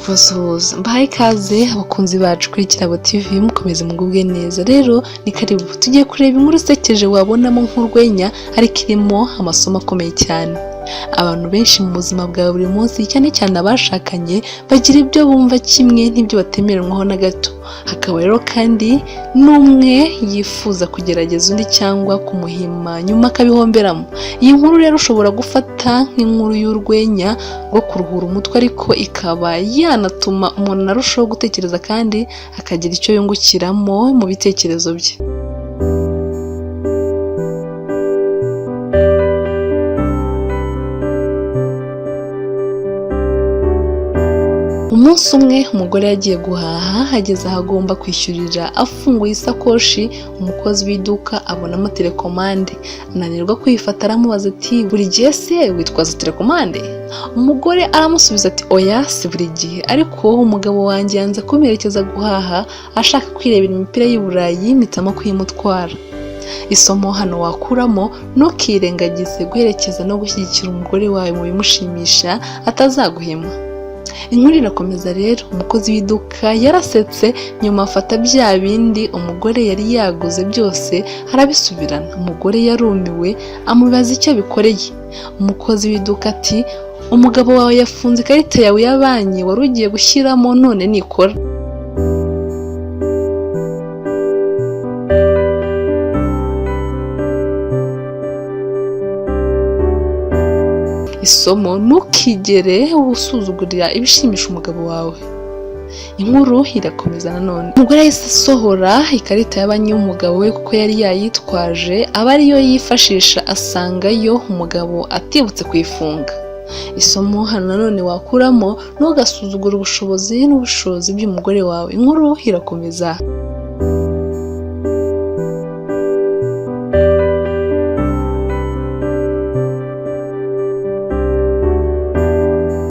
kubasuhuza mbahaye ikaze abakunzi bacu kuri Kirabo TV mukomeze mugubwe neza. Rero ni karibu tugiye kureba inkuru isekeje wabonamo nk'urwenya ariko irimo amasomo akomeye cyane. Abantu benshi mu buzima bwa buri munsi cyane cyane abashakanye bagira ibyo bumva kimwe n'ibyo batemeranywaho na gato. Hakaba rero kandi n'umwe yifuza kugerageza undi cyangwa kumuhima nyuma akabihomberamo. Iyi nkuru rero ushobora gufata nk'inkuru y'urwenya rwo kuruhura umutwe, ariko ikaba yanatuma umuntu arushaho gutekereza kandi akagira icyo yungukiramo mu bitekerezo bye. Umunsi umwe umugore yagiye guhaha, hageze aho agomba kwishyurira afunguye isakoshi, umukozi w'iduka abonamo telekomande, ananirwa kwifata aramubaza ati buri gihe se witwaza telekomande? Umugore aramusubiza ati oya si buri gihe, ariko umugabo wanjye yanze kumerekeza guhaha ashaka kwirebera imipira y'i Burayi mpitamo kuyimutwara. Isomo hano wakuramo: ntukirengagize guherekeza no gushyigikira umugore wawe mu bimushimisha atazaguhema. Inkuru irakomeza rero. Umukozi w'iduka yarasetse, nyuma afata bya bindi umugore yari yaguze byose arabisubirana. Umugore yarumiwe amubaza icyo bikoreye. Umukozi w'iduka ati umugabo wawe yafunze ikarita yawe ya banki wari ugiye gushyiramo none nikora. Isomo: ntukigere usuzugurira ibishimisha umugabo wawe. Inkuru irakomeza nanone. Umugore yahise asohora ikarita ya banki y'umugabo we kuko yari yayitwaje, aba ariyo yifashisha asangayo umugabo atibutse kuyifunga. Isomo hano nanone wakuramo: ntugasuzugure ubushobozi n'ubushobozi by'umugore wawe. Inkuru irakomeza.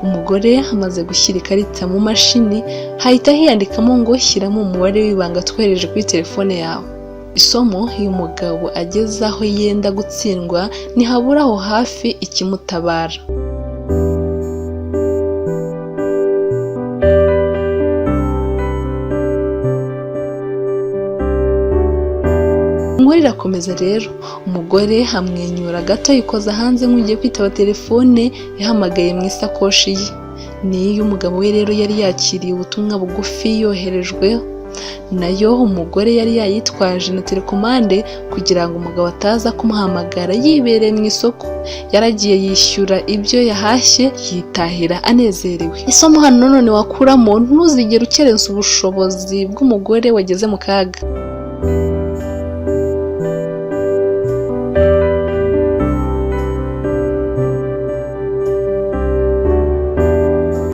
Umugore amaze gushyira ikarita mu mashini, hahita hiyandikamo ngo shyiramo umubare w'ibanga twohereje kuri telefone yawe. Isomo: iyo umugabo ageze aho yenda gutsindwa ntihabura aho hafi ikimutabara. Inkuru irakomeza rero. Umugore amwenyura gato yikoza hanze nk'ugiye kwitaba telefone yahamagaye mu isakoshi ye. Niyo umugabo we rero yari yakiriye ubutumwa bugufi yoherejwe, nayo umugore yari yayitwaje na telekomande kugira ngo umugabo ataza kumuhamagara yibereye mu isoko. Yaragiye yishyura ibyo yahashye yitahira anezerewe. Isomo hano none wakuramo: ntuzigere ukerensa ubushobozi bw'umugore wageze mu kaga.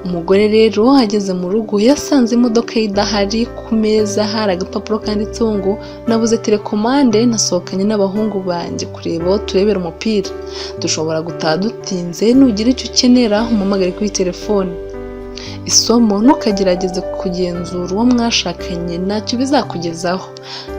Umugore rero ageze mu rugo yasanze imodoka ye idahari. Ku meza hari agapapuro kanditseho ngo nabuze telekomande, nasohokanye n'abahungu banjye kureba aho turebera umupira, dushobora gutaha dutinze, nugira icyo ukenera umpamagare kuri telefone. Isomo: ntukagerageze kugenzura uwo mwashakanye, ntacyo bizakugezaho.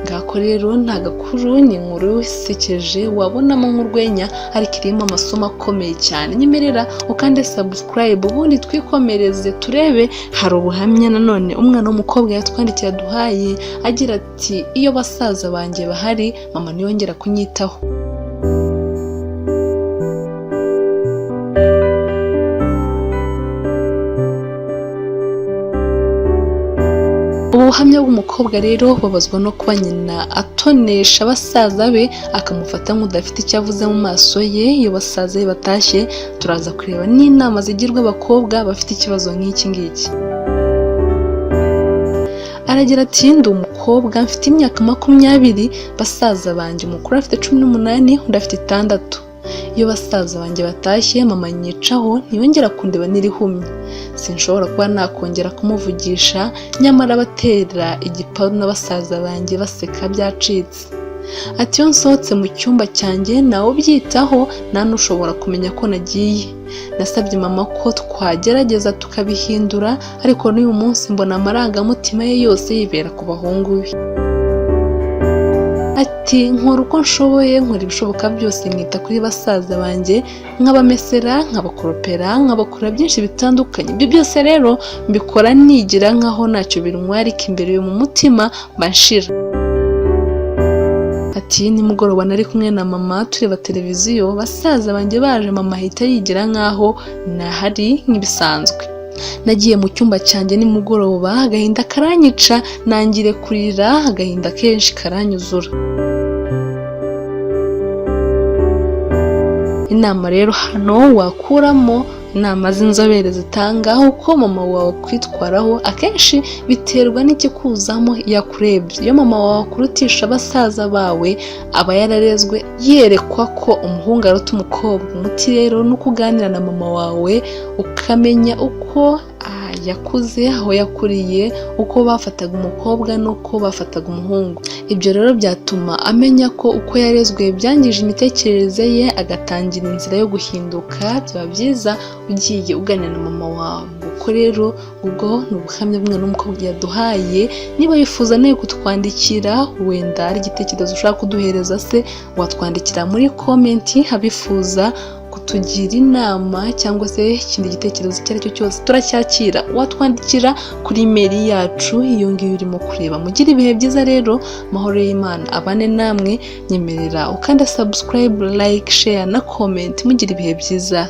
Ngako rero nta gakuru, ni inkuru isekeje wabonamo nk'urwenya ariko irimo amasomo akomeye cyane. Nyemerera ukande subscribe ubundi twikomereze turebe. Hari ubuhamya nanone umwana w'umukobwa yatwandikiye aduhaye agira ati iyo basaza banjye bahari mama ntiyongera kunyitaho. Ubuhamya bw'umukobwa rero babazwa no kuba nyina atonesha basaza be, akamufata nk'udafite icyo avuze mu maso ye. Iyo basaza be batashye turaza kureba n'inama zigirwa abakobwa bafite ikibazo nk'iki ngiki. Aragira ati ndi umukobwa mfite imyaka 20, basaza banjye umukuru afite 18 undi afite 6. Iyo basaza banjye batashye mama nyicaho ntiyongera kundeba nirihumye. Sinshobora kuba nakongera kumuvugisha, nyamara batera igiparu n'abasaza banjye baseka byacitse. Ati iyo nsohotse mu cyumba cyanjye nawe ubyitaho, nta n'ushobora kumenya ko nagiye. Nasabye mama ko twagerageza tukabihindura, ariko n'uyu munsi mbona amarangamutima ye yose yibera ku bahungu be. ati nkora uko nshoboye, nkora ibishoboka byose, nkita kuri basaza banjye, nkabamesera, nkabakoropera, nkabakora byinshi bitandukanye. Ibyo byose rero mbikora nigira nkaho ntacyo bintwara, ariko imbere yo mu mutima banshira. Ati nimugoroba nari kumwe na mama tureba televiziyo, basaza banjye baje, mama ahita yigira nkaho nahari nk'ibisanzwe. Nagiye mu cyumba cyanjye nimugoroba, agahinda karanyica, nangire kurira, agahinda kenshi karanyuzura. Inama rero hano wakuramo, inama z'inzobere zitanga uko mama wawe kwitwaraho, akenshi biterwa n'ikikuzamo yakurebye. Iyo mama wawe akurutisha basaza bawe, aba yararezwe yerekwa ko umuhungu aruta umukobwa. Umuti rero ni ukuganira na mama wawe, ukamenya uko yakuze, aho yakuriye, uko bafataga umukobwa n'uko bafataga umuhungu. Ibyo rero byatuma amenya ko uko yarezwe byangije imitekerereze ye, agatangira inzira yo guhinduka. Byaba byiza ugiye uganira na mama wawe. Uko rero ubwo ni ubuhamya bumwe n'umukobwa yaduhaye. Niba wifuza nawe kutwandikira, wenda ari igitekerezo ushaka kuduhereza se, watwandikira muri komenti. Habifuza kutugira inama cyangwa se ikindi gitekerezo icyo ari cyo cyose turacyakira, watwandikira kuri email yacu iyo ngiyo urimo kureba. Mugire ibihe byiza rero, mahoro y'Imana abane namwe. Nyemerera ukanda subscribe, like, share na comment. Mugire ibihe byiza.